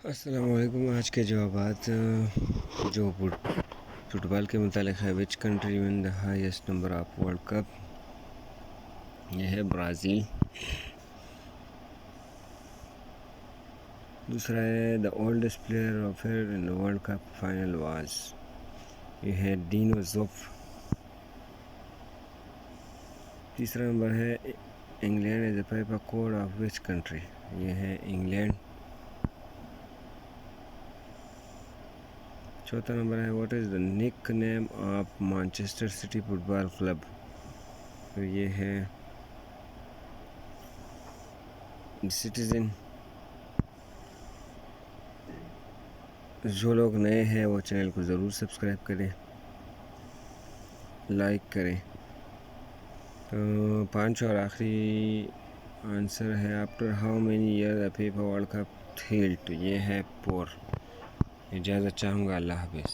السلام علیکم۔ آج کے جوابات جو فٹ بال کے متعلق ہے، which country won the highest number of world cup? یہ ہے برازیل۔ دوسرا ہے the oldest player of in world cup final was, یہ ہے ڈینو زوف۔ تیسرا نمبر ہے England is a paper code of which country, یہ ہے انگلینڈ۔ چوتھا نمبر ہے what is the nickname of Manchester City football club, تو یہ ہے سٹیزن۔ جو لوگ نئے ہیں وہ چینل کو ضرور سبسکرائب کریں، لائک کریں۔ تو پانچ اور آخری آنسر ہے after how many year the FIFA world cup held, تو یہ ہے 4۔ اجازت چاہوں گا، اللہ حافظ۔